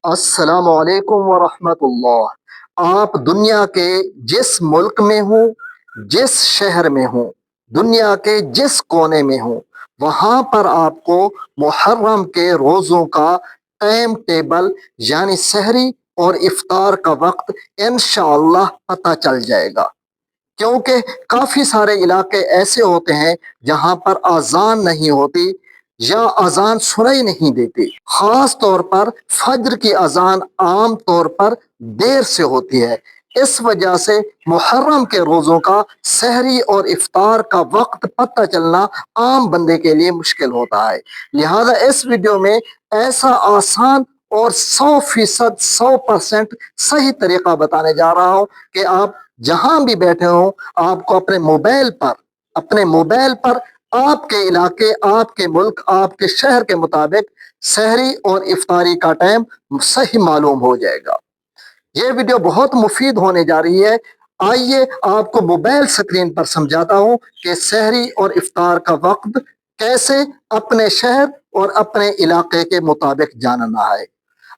السلام علیکم ورحمۃ اللہ۔ آپ دنیا کے جس ملک میں ہوں، جس شہر میں ہوں، دنیا کے جس کونے میں ہوں، وہاں پر آپ کو محرم کے روزوں کا ٹائم ٹیبل یعنی سحری اور افطار کا وقت انشاءاللہ پتہ چل جائے گا، کیونکہ کافی سارے علاقے ایسے ہوتے ہیں جہاں پر اذان نہیں ہوتی یا اذان سنائی نہیں دیتی۔ خاص طور پر فجر کی اذان عام طور پر دیر سے ہوتی ہے، اس وجہ سے محرم کے روزوں کا سحری اور افطار کا وقت پتہ چلنا عام بندے کے لیے مشکل ہوتا ہے۔ لہذا اس ویڈیو میں ایسا آسان اور 100% 100% صحیح طریقہ بتانے جا رہا ہوں کہ آپ جہاں بھی بیٹھے ہوں، آپ کو اپنے موبائل پر آپ کے علاقے، آپ کے ملک، آپ کے شہر کے مطابق سحری اور افطاری کا ٹائم صحیح معلوم ہو جائے گا۔ یہ ویڈیو بہت مفید ہونے جا رہی ہے۔ آئیے آپ کو موبائل سکرین پر سمجھاتا ہوں کہ سحری اور افطار کا وقت کیسے اپنے شہر اور اپنے علاقے کے مطابق جاننا ہے۔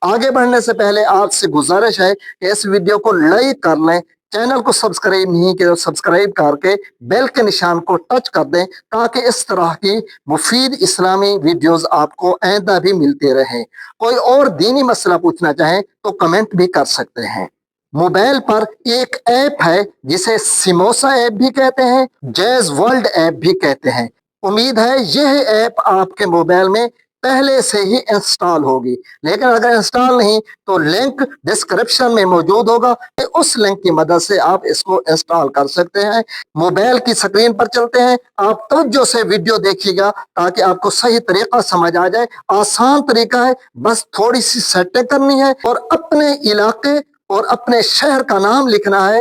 آگے بڑھنے سے پہلے آپ سے گزارش ہے کہ اس ویڈیو کو لائک کر لیں، چینل کو سبسکرائب نہیں کیا تو سبسکرائب کر کے بیل کے نشان کو ٹچ کر دیں تاکہ اس طرح کی مفید اسلامی ویڈیوز آپ کو آئندہ بھی ملتے رہیں۔ کوئی اور دینی مسئلہ پوچھنا چاہیں تو کمنٹ بھی کر سکتے ہیں۔ موبائل پر ایک ایپ ہے جسے سموسا ایپ بھی کہتے ہیں، جیز ورلڈ ایپ بھی کہتے ہیں۔ امید ہے یہ ایپ آپ کے موبائل میں پہلے سے ہی انسٹال ہوگی، لیکن اگر انسٹال نہیں تو لنک ڈسکرپشن میں موجود ہوگا، اس لنک کی مدد سے آپ اس کو انسٹال کر سکتے ہیں۔ موبائل کی سکرین پر چلتے ہیں، آپ توجہ سے ویڈیو دیکھیے گا تاکہ آپ کو صحیح طریقہ سمجھ آ جائے۔ آسان طریقہ ہے، بس تھوڑی سی سیٹنگ کرنی ہے اور اپنے علاقے اور اپنے شہر کا نام لکھنا ہے،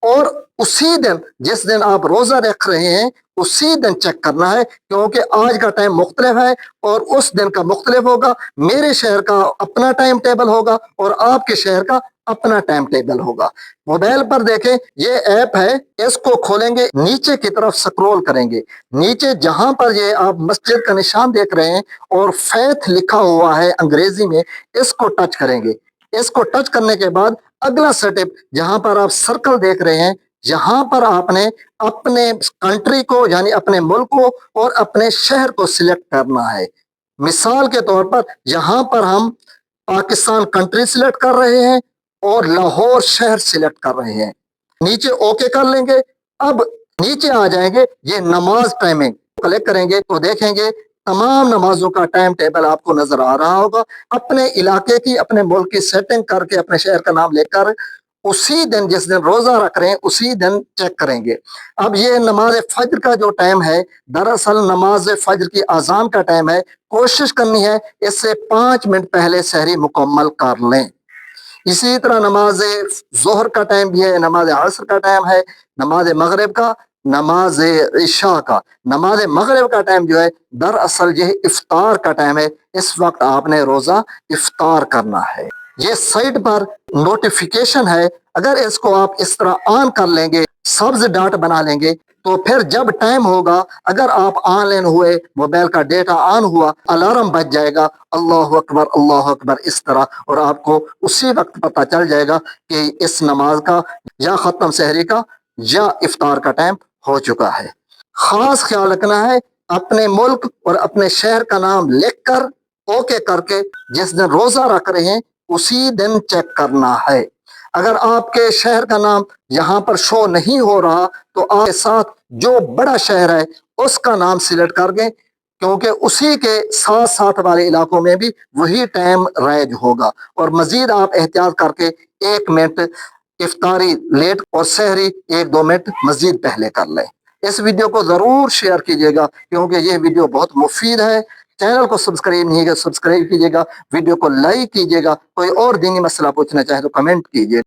اور اسی دن جس دن آپ روزہ رکھ رہے ہیں اسی دن چیک کرنا ہے، کیونکہ آج کا ٹائم مختلف ہے اور اس دن کا مختلف ہوگا۔ میرے شہر کا اپنا ٹائم ٹیبل ہوگا اور آپ کے شہر کا اپنا ٹائم ٹیبل ہوگا۔ موبائل پر دیکھیں، یہ ایپ ہے، اس کو کھولیں گے، نیچے کی طرف سکرول کریں گے، نیچے جہاں پر یہ آپ مسجد کا نشان دیکھ رہے ہیں اور فیتھ لکھا ہوا ہے انگریزی میں، اس کو ٹچ کریں گے۔ اس کو ٹچ کرنے کے بعد اگلا سٹیپ جہاں پر آپ سرکل دیکھ رہے ہیں، جہاں پر آپ نے اپنے کنٹری کو یعنی اپنے ملک کو اور اپنے شہر کو سلیکٹ کرنا ہے۔ مثال کے طور پر یہاں پر ہم پاکستان کنٹری سلیکٹ کر رہے ہیں اور لاہور شہر سلیکٹ کر رہے ہیں۔ نیچے اوکے کر لیں گے۔ اب نیچے آ جائیں گے، یہ نماز ٹائمنگ کلک کریں گے تو دیکھیں گے تمام نمازوں کا ٹائم ٹیبل آپ کو نظر آ رہا ہوگا۔ اپنے علاقے کی، اپنے ملک کی سیٹنگ کر کے اپنے شہر کا نام لے کر اسی دن جس دن روزہ رکھ رہے ہیں اسی دن چیک کریں گے۔ اب یہ نماز فجر کا جو ٹائم ہے، دراصل نماز فجر کی اذان کا ٹائم ہے، کوشش کرنی ہے اس سے 5 منٹ پہلے سحری مکمل کر لیں۔ اسی طرح نماز ظہر کا ٹائم بھی ہے، نماز عصر کا ٹائم ہے، نماز مغرب کا، نماز عشاء کا۔ نماز مغرب کا ٹائم جو ہے دراصل یہ افطار کا ٹائم ہے، اس وقت آپ نے روزہ افطار کرنا ہے۔ یہ سائٹ پر نوٹیفیکیشن ہے، اگر اس کو آپ اس طرح آن کر لیں گے، سبز ڈاٹ بنا لیں گے، تو پھر جب ٹائم ہوگا، اگر آپ آن لائن ہوئے، موبائل کا ڈیٹا آن ہوا، الارم بج جائے گا، اللہ اکبر اللہ اکبر اس طرح، اور آپ کو اسی وقت پتہ چل جائے گا کہ اس نماز کا یا ختم سحری کا یا افطار کا ٹائم ہو چکا ہے۔ خاص خیال رکھنا ہے، اپنے ملک اور اپنے شہر کا نام لکھ کر اوکے کر کے جس دن روزہ رکھ رہے ہیں اسی دن چیک کرنا ہے۔ اگر آپ کے شہر کا نام یہاں پر شو نہیں ہو رہا تو آپ کے ساتھ جو بڑا شہر ہے اس کا نام سلیکٹ کر دیں، کیونکہ اسی کے ساتھ ساتھ والے علاقوں میں بھی وہی ٹائم رائج ہوگا۔ اور مزید آپ احتیاط کر کے 1 منٹ افطاری لیٹ اور سحری 1-2 منٹ مزید پہلے کر لیں۔ اس ویڈیو کو ضرور شیئر کیجیے گا کیونکہ یہ ویڈیو بہت مفید ہے۔ چینل کو سبسکرائب نہیں کیا سبسکرائب کیجیے گا، ویڈیو کو لائک کیجیے گا۔ کوئی اور دینی مسئلہ پوچھنا چاہے تو کمنٹ کیجیے۔